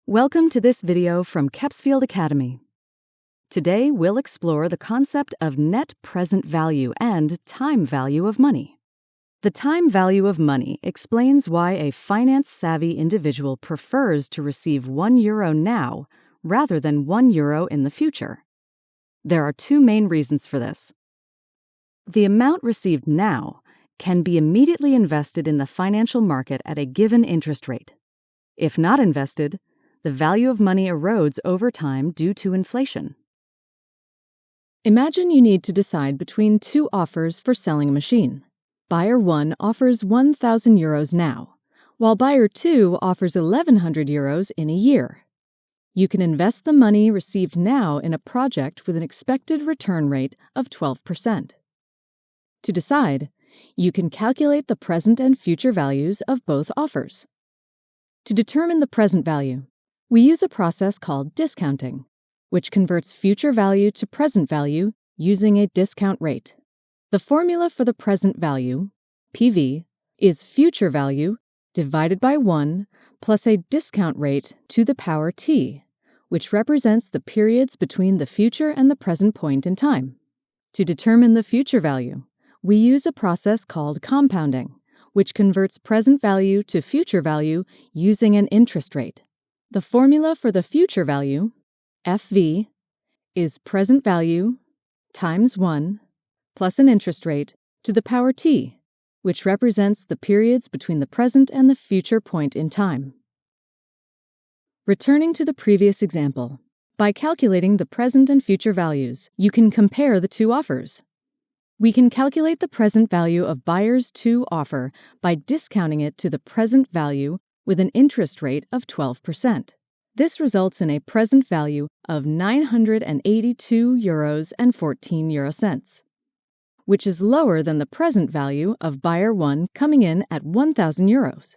Welcome to this video from Kepsfield Academy. Today, we'll explore the concept of net present value and time value of money. The time value of money explains why a finance-savvy individual prefers to receive €1 now rather than €1 in the future. There are two main reasons for this. The amount received now can be immediately invested in the financial market at a given interest rate. If not invested, the value of money erodes over time due to inflation. Imagine you need to decide between two offers for selling a machine. Buyer 1 offers €1,000 now, while buyer 2 offers €1,100 in a year. You can invest the money received now in a project with an expected return rate of 12%. To decide, you can calculate the present and future values of both offers. To determine the present value, we use a process called discounting, which converts future value to present value using a discount rate. The formula for the present value, PV, is future value divided by 1 plus a discount rate to the power t, which represents the periods between the future and the present point in time. To determine the future value, we use a process called compounding, which converts present value to future value using an interest rate. The formula for the future value, FV, is present value times 1 plus an interest rate to the power t, which represents the periods between the present and the future point in time. Returning to the previous example, by calculating the present and future values, you can compare the two offers. We can calculate the present value of buyer's 2 offer by discounting it to the present value with an interest rate of 12%. This results in a present value of €982.14, which is lower than the present value of buyer 1 coming in at €1,000.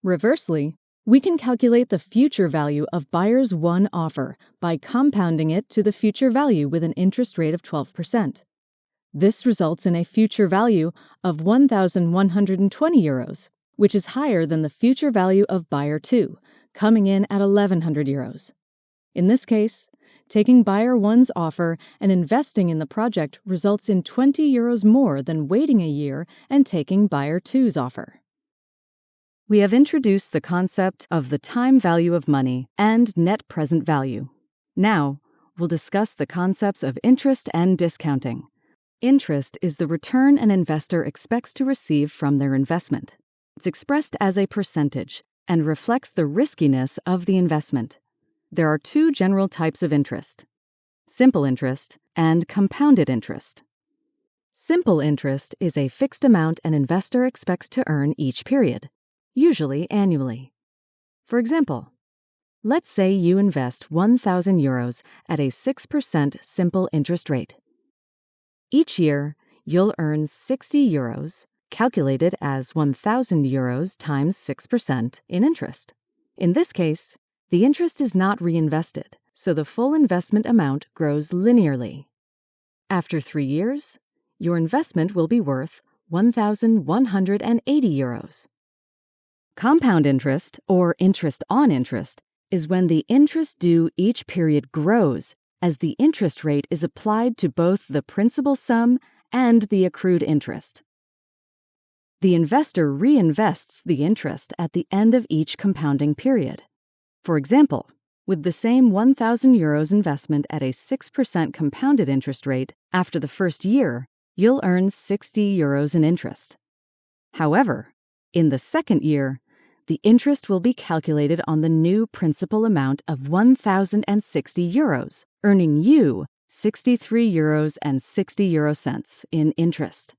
Reversely, we can calculate the future value of buyer's 1 offer by compounding it to the future value with an interest rate of 12%. This results in a future value of €1,120, which is higher than the future value of buyer 2, coming in at €1,100. In this case, taking buyer 1's offer and investing in the project results in €20 more than waiting a year and taking buyer 2's offer. We have introduced the concept of the time value of money and net present value. Now, we'll discuss the concepts of interest and discounting. Interest is the return an investor expects to receive from their investment. It's expressed as a percentage and reflects the riskiness of the investment. There are two general types of interest: simple interest and compounded interest. Simple interest is a fixed amount an investor expects to earn each period, usually annually. For example, let's say you invest €1,000 at a 6% simple interest rate. Each year, you'll earn €60, calculated as €1,000 times 6% in interest. In this case, the interest is not reinvested, so the full investment amount grows linearly. After 3 years, your investment will be worth €1,180. Compound interest, or interest on interest, is when the interest due each period grows as the interest rate is applied to both the principal sum and the accrued interest. The investor reinvests the interest at the end of each compounding period. For example, with the same €1,000 investment at a 6% compounded interest rate, after the first year, you'll earn €60 in interest. However, in the second year, the interest will be calculated on the new principal amount of €1,060, earning you €63.60 in interest.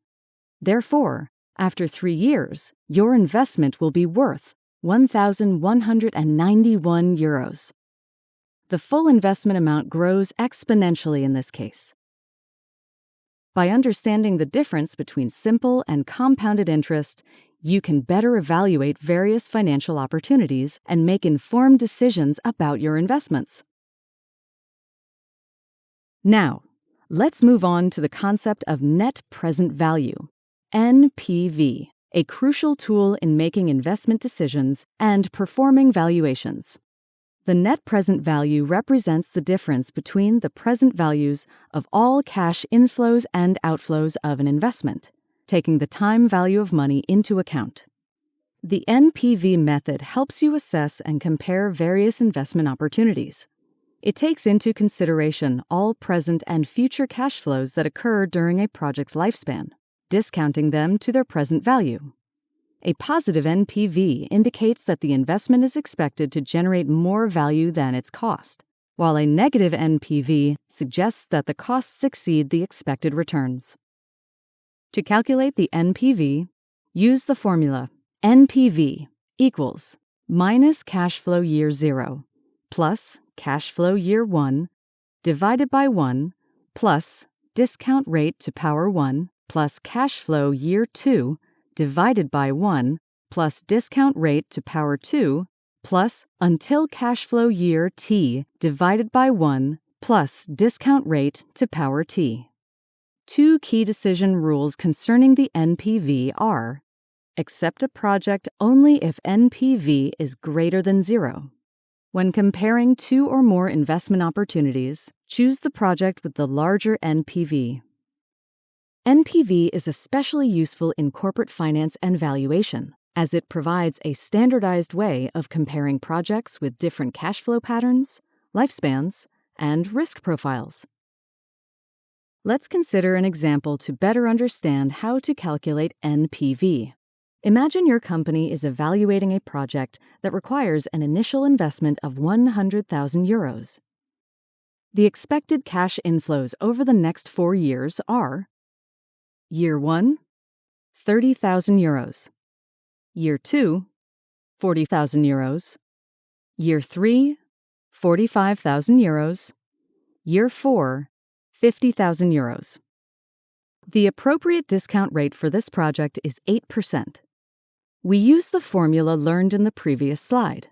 Therefore, after 3 years, your investment will be worth €1,191. The full investment amount grows exponentially in this case. By understanding the difference between simple and compounded interest, you can better evaluate various financial opportunities and make informed decisions about your investments. Now, let's move on to the concept of net present value, NPV, a crucial tool in making investment decisions and performing valuations. The net present value represents the difference between the present values of all cash inflows and outflows of an investment, taking the time value of money into account. The NPV method helps you assess and compare various investment opportunities. It takes into consideration all present and future cash flows that occur during a project's lifespan, discounting them to their present value. A positive NPV indicates that the investment is expected to generate more value than its cost, while a negative NPV suggests that the costs exceed the expected returns. To calculate the NPV, use the formula NPV equals minus cash flow year 0 plus cash flow year 1 divided by 1 plus discount rate to power 1 plus cash flow year 2 divided by 1 plus discount rate to power 2 plus until cash flow year t divided by 1 plus discount rate to power t. Two key decision rules concerning the NPV are: accept a project only if NPV is greater than 0. When comparing two or more investment opportunities, choose the project with the larger NPV. NPV is especially useful in corporate finance and valuation, as it provides a standardized way of comparing projects with different cash flow patterns, lifespans, and risk profiles. Let's consider an example to better understand how to calculate NPV. Imagine your company is evaluating a project that requires an initial investment of 100,000 euros. The expected cash inflows over the next 4 years are: Year 1, 30,000 euros. Year 2, 40,000 euros. Year 3, 45,000 euros. Year 4, 50,000 euros. The appropriate discount rate for this project is 8%. We use the formula learned in the previous slide.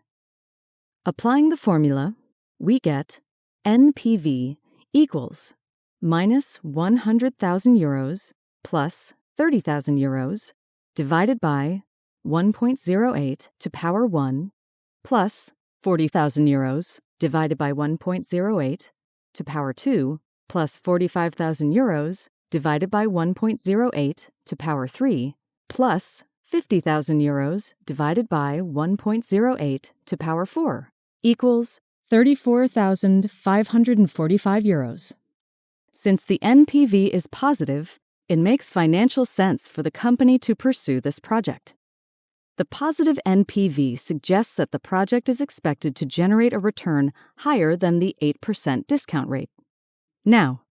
Applying the formula, we get NPV equals minus 100,000 euros plus 30,000 euros divided by 1.08 to power 1 plus 40,000 euros divided by 1.08 to power 2 plus 45,000 euros divided by 1.08 to power 3 plus 50,000 euros divided by 1.08 to power 4 equals 34,545 euros. Since the NPV is positive, it makes financial sense for the company to pursue this project. The positive NPV suggests that the project is expected to generate a return higher than the 8% discount rate. Now,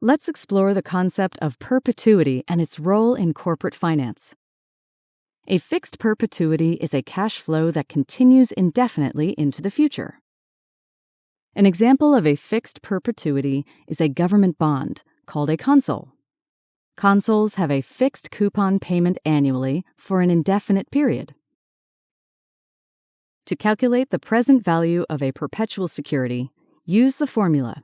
let's explore the concept of perpetuity and its role in corporate finance. A fixed perpetuity is a cash flow that continues indefinitely into the future. An example of a fixed perpetuity is a government bond called a consul. Consols have a fixed coupon payment annually for an indefinite period. To calculate the present value of a perpetual security, use the formula.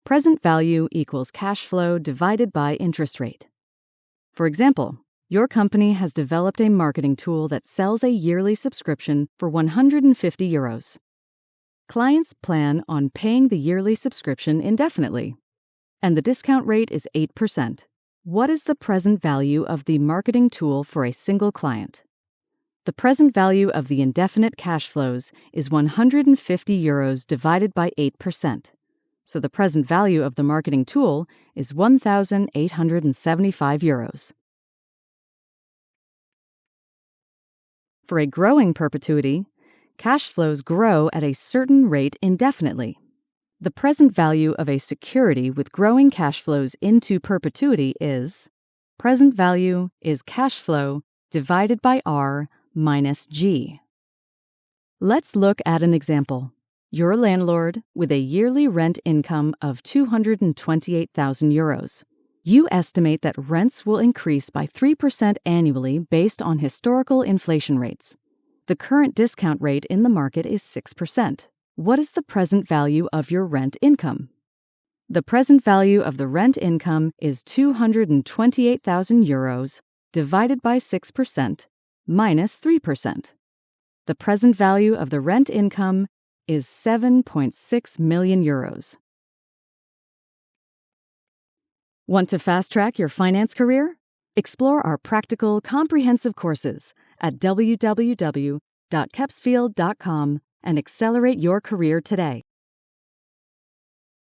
Present value equals cash flow divided by interest rate. For example, your company has developed a marketing tool that sells a yearly subscription for 150 euros. Clients plan on paying the yearly subscription indefinitely, and the discount rate is 8%. What is the present value of the marketing tool for a single client? The present value of the indefinite cash flows is 150 euros divided by 8%. So the present value of the marketing tool is 1,875 euros. For a growing perpetuity, cash flows grow at a certain rate indefinitely. The present value of a security with growing cash flows into perpetuity is present value is cash flow divided by R minus G. Let's look at an example. You're a landlord with a yearly rent income of 228,000 euros. You estimate that rents will increase by 3% annually based on historical inflation rates. The current discount rate in the market is 6%. What is the present value of your rent income? The present value of the rent income is 228,000 euros divided by 6% minus 3%. The present value of the rent income is 7.6 million euros. Want to fast-track your finance career? Explore our practical, comprehensive courses at www.kepsfield.com and accelerate your career today.